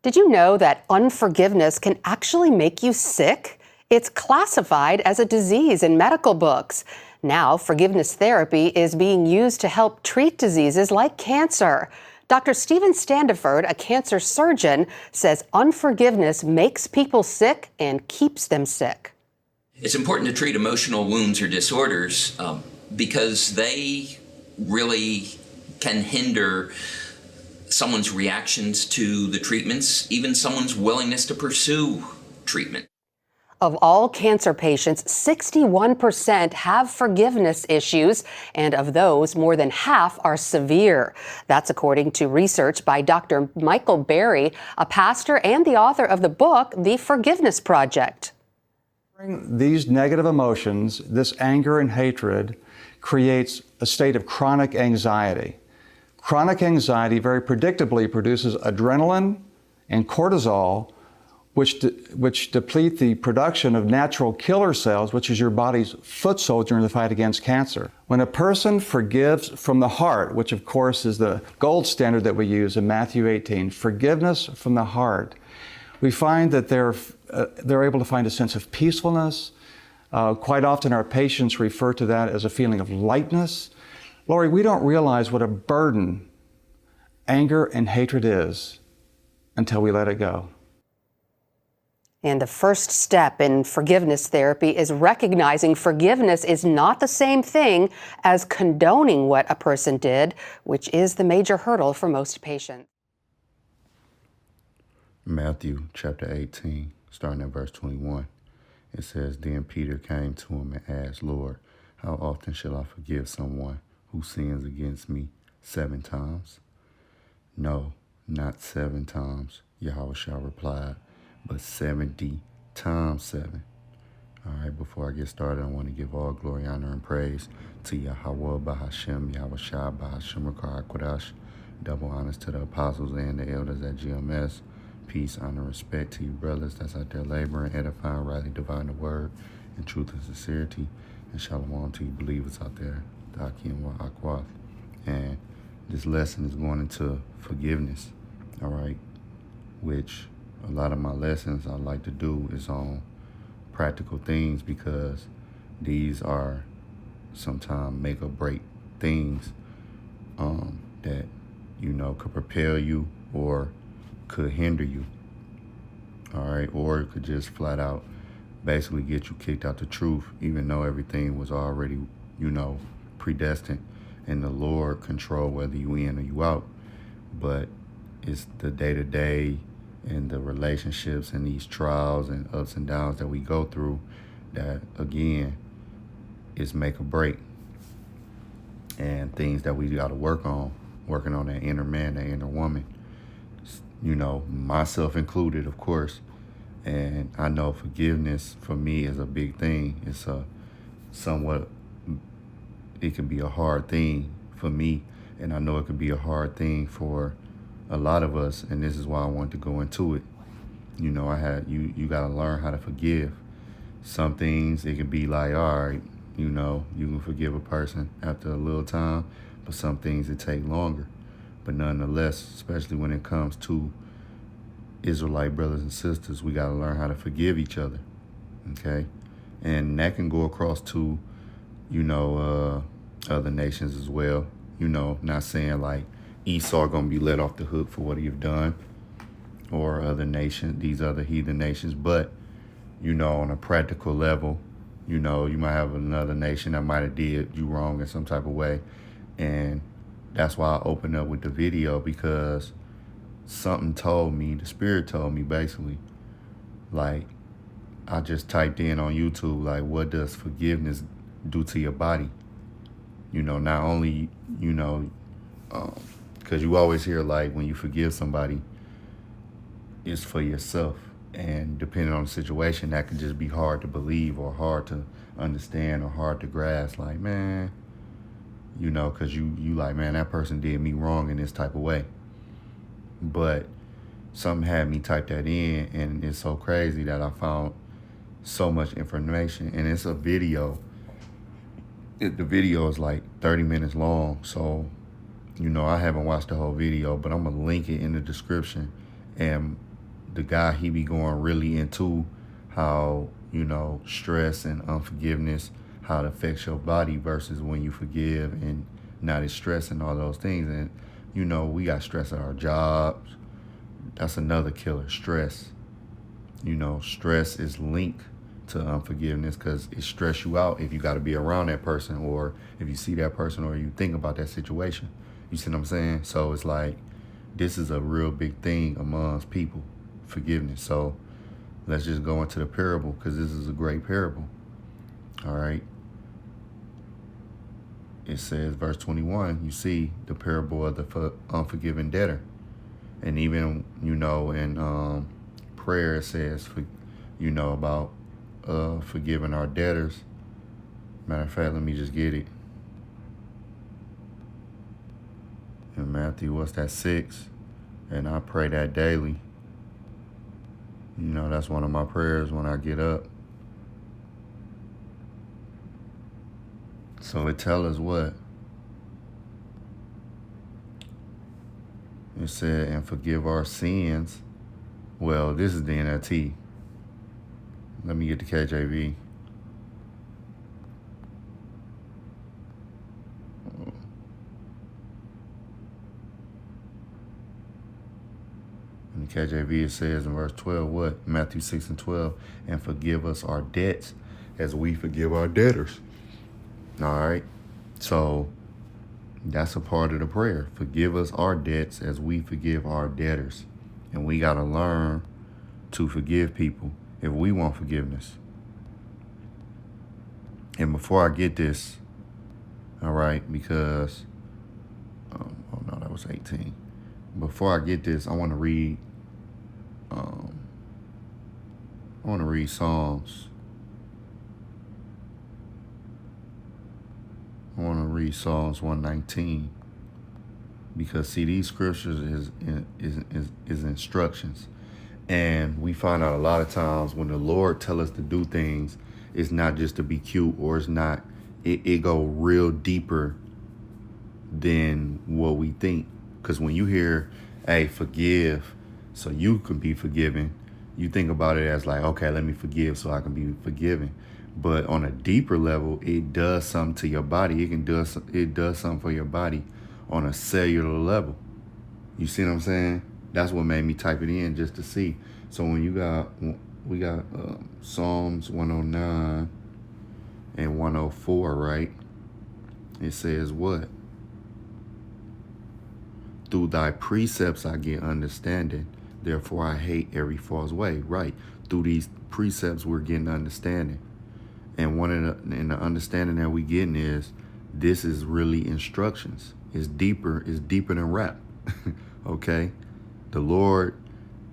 Did you know that unforgiveness can actually make you sick? It's classified as a disease in medical books. Now, forgiveness therapy is being used to help treat diseases like cancer. Dr. Stephen Standiford, a cancer surgeon, says unforgiveness makes people sick and keeps them sick. It's important to treat emotional wounds or disorders because they really can hinder someone's reactions to the treatments, even someone's willingness to pursue treatment. Of all cancer patients, 61% have forgiveness issues, and of those, more than half are severe. That's according to research by Dr. Michael Berry, a pastor and the author of the book, The Forgiveness Project. These negative emotions, this anger and hatred, creates a state of chronic anxiety. Chronic anxiety very predictably produces adrenaline and cortisol, which deplete the production of natural killer cells, which is your body's foot soldier in the fight against cancer. When a person forgives from the heart, which of course is the gold standard that we use in Matthew 18, forgiveness from the heart, we find that they're able to find a sense of peacefulness. Quite often our patients refer to that as a feeling of lightness. Lori, we don't realize what a burden anger and hatred is until we let it go. And the first step in forgiveness therapy is recognizing forgiveness is not the same thing as condoning what a person did, which is the major hurdle for most patients. Matthew chapter 18, starting at verse 21. It says, Then Peter came to him and asked, Lord, how often shall I forgive someone who sins against me? 7 times? No, not 7 times, Yahushua replied, but 70 times 7. All right, before I get started, I want to give all glory, honor, and praise to Yahweh, Bahashem, Yahushua, Bahashem, Rakar, Kodash. Double honors to the apostles and the elders at GMS. Peace, honor, respect to you brothers that's out there laboring, edifying, rightly dividing the word in truth and sincerity. And shalom to you believers out there, Dakim wa Akwath. And this lesson is going into forgiveness, all right, which a lot of my lessons I like to do is on practical things because these are sometimes make or break things that, could propel you or could hinder you, all right, or it could just flat out basically get you kicked out the truth, even though everything was already, predestined and the Lord control whether you in or you out. But it's the day-to-day and the relationships and these trials and ups and downs that we go through that, again, is make or break. And things that we got to working on that inner man, that inner woman, myself included, of course. And I know forgiveness for me is a big thing. It's it can be a hard thing for me. And I know it could be a hard thing for a lot of us. And this is why I wanted to go into it. You got to learn how to forgive. Some things, it can be like, all right, you can forgive a person after a little time, but some things it take longer. But nonetheless, especially when it comes to Israelite brothers and sisters, we got to learn how to forgive each other, okay? And that can go across to, other nations as well. Not saying like Esau going to be let off the hook for what he've done or other nations, these other heathen nations, but, on a practical level, you might have another nation that might have did you wrong in some type of way. And that's why I opened up with the video, because something told me, the Spirit told me basically, like, I just typed in on YouTube, like, what does forgiveness do to your body? Not only, because you always hear, like, when you forgive somebody, it's for yourself. And depending on the situation, that can just be hard to believe or hard to understand or hard to grasp. Like, man, because you like, man, that person did me wrong in this type of way. But something had me type that in, and it's so crazy that I found so much information. And it's a video. The video is like 30 minutes long. So, I haven't watched the whole video, but I'm going to link it in the description. And the guy, he be going really into how, stress and unforgiveness, how it affects your body versus when you forgive and not as stress and all those things. And, we got stress at our jobs. That's another killer, stress. Stress is linked to unforgiveness because it stress you out if you got to be around that person, or if you see that person, or you think about that situation. You see what I'm saying? So it's like, this is a real big thing amongst people, forgiveness. So let's just go into the parable, because this is a great parable. All right. It says, verse 21, you see the parable of the unforgiven debtor. And even, in prayer, it says, about forgiving our debtors. Matter of fact, let me just get it. In Matthew, what's that, 6? And I pray that daily. That's one of my prayers when I get up. So it tells us what? It said, and forgive our sins. Well, this is the NLT. Let me get the KJV. In the KJV, it says in verse 12, what? Matthew 6 and 12, and forgive us our debts as we forgive our debtors. All right. So that's a part of the prayer. Forgive us our debts as we forgive our debtors. And we got to learn to forgive people if we want forgiveness. And before I get this, all right, because, oh no, that was 18. Before I get this, I want to read Psalms. I want to read Psalms 119, because see, these scriptures is instructions, and we find out a lot of times when the Lord tell us to do things, it's not just to be cute, or it's not. It go real deeper than what we think. Because when you hear, "Hey, forgive," so you can be forgiven, you think about it as like, okay, let me forgive so I can be forgiven. But on a deeper level, it does something to your body. It does something for your body on a cellular level. You see what I'm saying? That's what made me type it in, just to see. So when we got Psalms 109 and 104, right? It says what? Through thy precepts I get understanding. Therefore I hate every false way. Right. Through these precepts we're getting understanding. And the understanding that we getting is, this is really instructions. It's deeper than rap. Okay? The Lord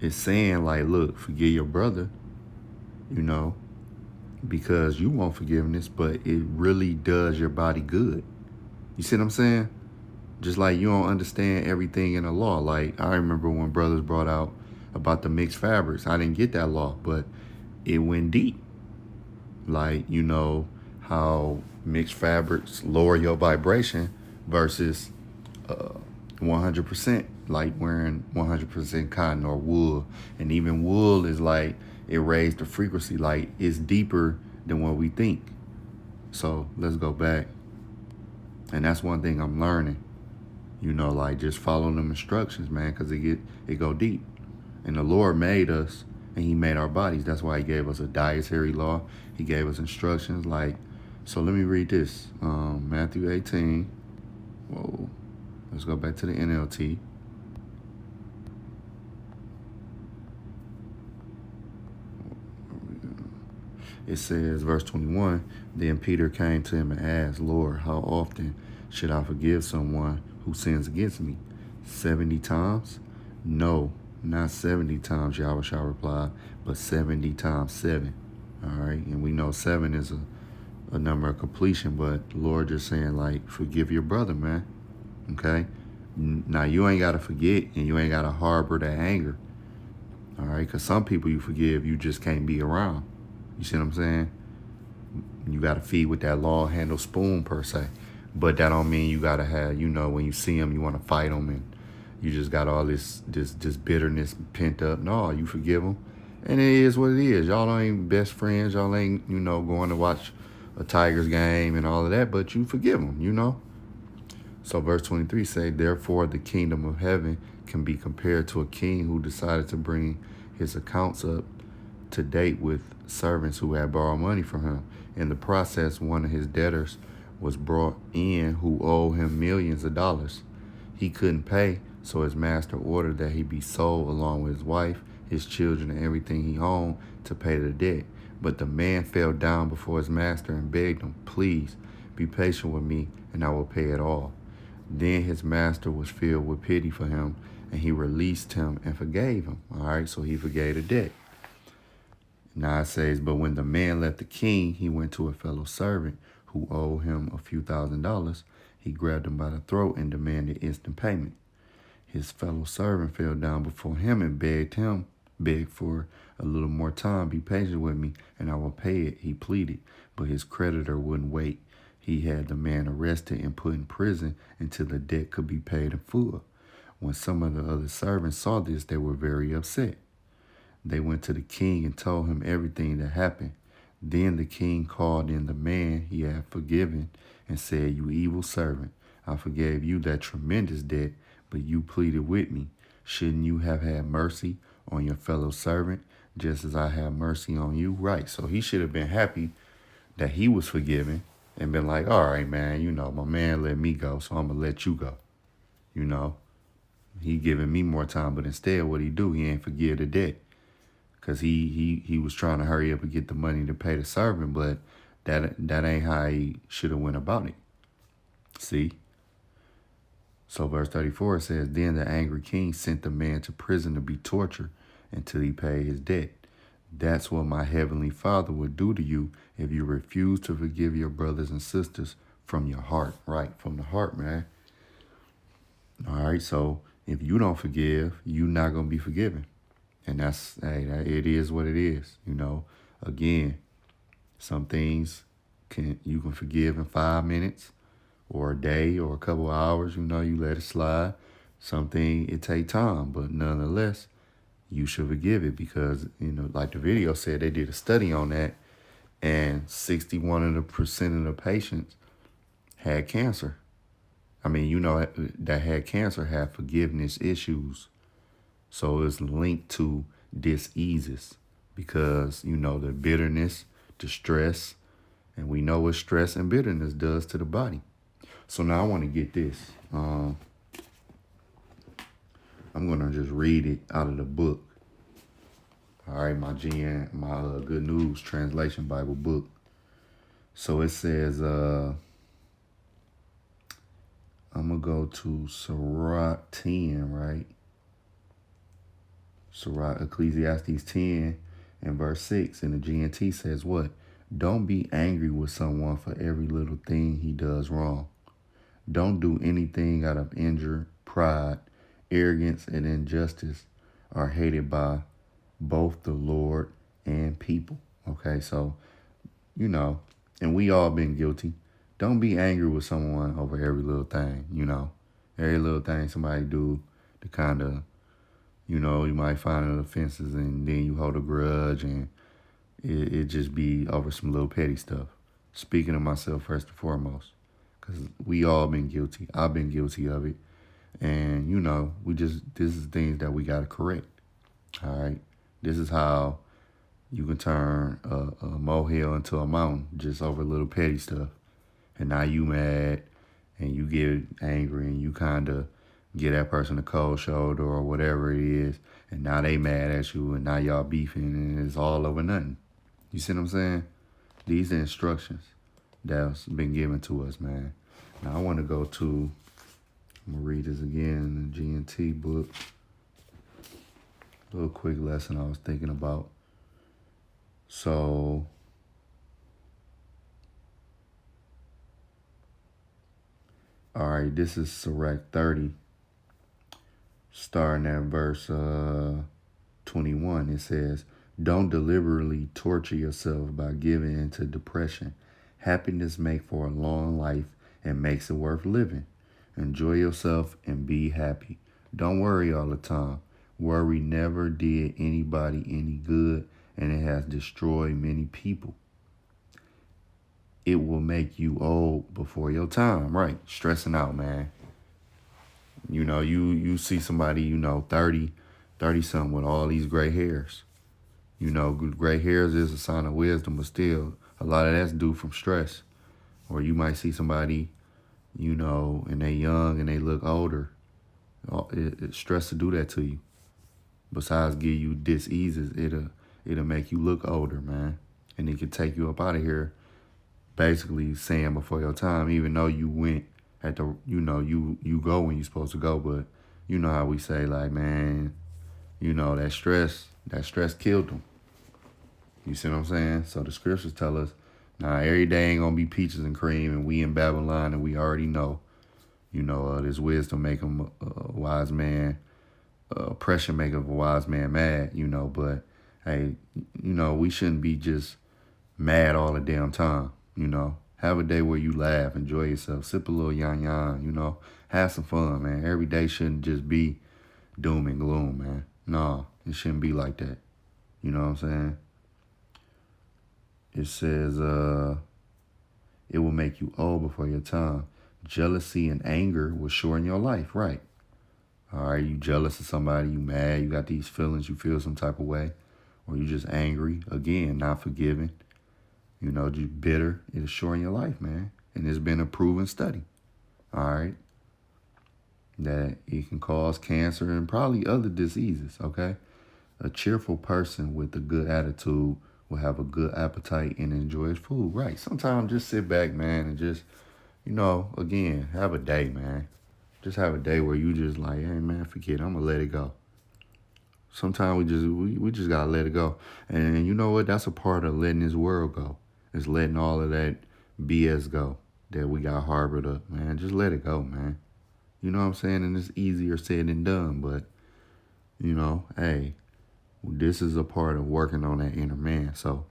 is saying, like, look, forgive your brother, because you want forgiveness, but it really does your body good. You see what I'm saying? Just like you don't understand everything in the law. Like, I remember when brothers brought out about the mixed fabrics. I didn't get that law, but it went deep. Like, how mixed fabrics lower your vibration versus 100%, like wearing 100% cotton or wool. And even wool is like, it raised the frequency, like it's deeper than what we think. So let's go back. And that's one thing I'm learning, like just following them instructions, man, because it go deep. And the Lord made us, and he made our bodies. That's why he gave us a dietary law. He gave us instructions. Like, so let me read this. Matthew 18. Whoa. Let's go back to the NLT. It says, verse 21, then Peter came to him and asked, Lord, how often should I forgive someone who sins against me? 70 times? No, not 70 times, Yahushua replied, but 70 times 7. All right, and we know 7 is a number of completion, but the Lord just saying, like, forgive your brother, man. Okay? Now, you ain't got to forget, and you ain't got to harbor that anger. All right? Because some people you forgive, you just can't be around. You see what I'm saying? You got to feed with that long-handled spoon, per se. But that don't mean you got to have, when you see them, you want to fight them and, you just got all this bitterness pent up. No, you forgive them. And it is what it is. Y'all ain't best friends. Y'all ain't, going to watch a Tigers game and all of that, but you forgive them. So verse 23 say, therefore the kingdom of heaven can be compared to a king who decided to bring his accounts up to date with servants who had borrowed money from him. In the process, one of his debtors was brought in who owed him millions of dollars. He couldn't pay, so his master ordered that he be sold along with his wife, his children, and everything he owned to pay the debt. But the man fell down before his master and begged him, please be patient with me and I will pay it all. Then his master was filled with pity for him, and he released him and forgave him. All right, so he forgave the debt. Now it says, but when the man left the king, he went to a fellow servant who owed him a few $1,000s. He grabbed him by the throat and demanded instant payment. His fellow servant fell down before him and begged for a little more time. Be patient with me and I will pay it, he pleaded. But his creditor wouldn't wait. He had the man arrested and put in prison until the debt could be paid in full. When some of the other servants saw this, they were very upset. They went to the king and told him everything that happened. Then the king called in the man he had forgiven and said, you evil servant, I forgave you that tremendous debt, but you pleaded with me. Shouldn't you have had mercy on your fellow servant, just as I have mercy on you? Right, so he should have been happy that he was forgiven and been like, all right, man, my man let me go, so I'm going to let you go. He giving me more time, but instead what he do, he ain't forgive the debt. Because he was trying to hurry up and get the money to pay the servant, but that ain't how he should have went about it. See? So verse 34 says, then the angry king sent the man to prison to be tortured until he paid his debt. That's what my heavenly Father would do to you if you refuse to forgive your brothers and sisters from your heart. Right, from the heart, man. All right, so if you don't forgive, you're not going to be forgiven. And it is what it is. Again, some things you can forgive in 5 minutes or a day or a couple of hours. You let it slide. Something, it take time, but nonetheless, you should forgive it because, like the video said, they did a study on that and 61% of the patients had cancer. That had cancer had forgiveness issues. So it's linked to diseases because, the bitterness, the stress, and we know what stress and bitterness does to the body. So now I want to get this. I'm going to just read it out of the book. All right, my Good News Translation Bible book. So it says, I'm going to go to Sirach 10, right? Sirach, Ecclesiastes 10 and verse 6 in the GNT says what? Don't be angry with someone for every little thing he does wrong. Don't do anything out of anger, pride, arrogance, and injustice are hated by both the Lord and people. Okay, so, and we all been guilty. Don't be angry with someone over every little thing, Every little thing somebody do to kind of, you might find it offenses and then you hold a grudge and it just be over some little petty stuff. Speaking of myself first and foremost, because we all been guilty. I've been guilty of it. And, this is things that we got to correct. All right. This is how you can turn a molehill into a mountain just over little petty stuff. And now you mad and you get angry and you kind of get that person a cold shoulder or whatever it is. And now they mad at you and now y'all beefing and it's all over nothing. You see what I'm saying? These are instructions that's been given to us, man. Now I want to go to, I'm going to read this again in the G&T book. A little quick lesson I was thinking about. So, all right, this is Sirach 30, starting at verse 21. It says, don't deliberately torture yourself by giving into depression. Happiness makes for a long life and makes it worth living. Enjoy yourself and be happy. Don't worry all the time. Worry never did anybody any good, and it has destroyed many people. It will make you old before your time, right? Stressing out, man. You know, you see somebody, 30 something with all these gray hairs. You know, gray hairs is a sign of wisdom, but still, a lot of that's due from stress. Or you might see somebody, and they young and they look older. Stress to do that to you. Besides give you diseases, it'll make you look older, man. And it can take you up out of here, basically saying before your time, even though you went at the, you go when you're supposed to go, but you know how we say, like, man, that stress killed them. You see what I'm saying? So the scriptures tell us, now every day ain't gonna be peaches and cream, and we in Babylon, and we already know, this wisdom make him a wise man, oppression make a wise man mad, but hey, we shouldn't be just mad all the damn time, Have a day where you laugh, enjoy yourself, sip a little yan, have some fun, man. Every day shouldn't just be doom and gloom, man. No, it shouldn't be like that. You know what I'm saying? It says, it will make you old before your time. Jealousy and anger will shorten your life, right? All right, you jealous of somebody, you mad, you got these feelings, you feel some type of way, or you just angry, again, not forgiving, just bitter. It'll shorten your life, man. And it's been a proven study, all right, that it can cause cancer and probably other diseases, okay? A cheerful person with a good attitude will have a good appetite and enjoy his food, right? Sometimes just sit back, man, and just, again, have a day, man. Just have a day where you just like, hey, man, forget it. I'm going to let it go. Sometimes we just got to let it go. And you know what? That's a part of letting this world go. It's letting all of that BS go that we got harbored up, man. Just let it go, man. You know what I'm saying? And it's easier said than done. But, hey, this is a part of working on that inner man. So,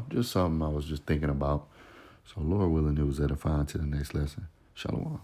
just something I was just thinking about. So, Lord willing, it was edifying to the next lesson. Shalom.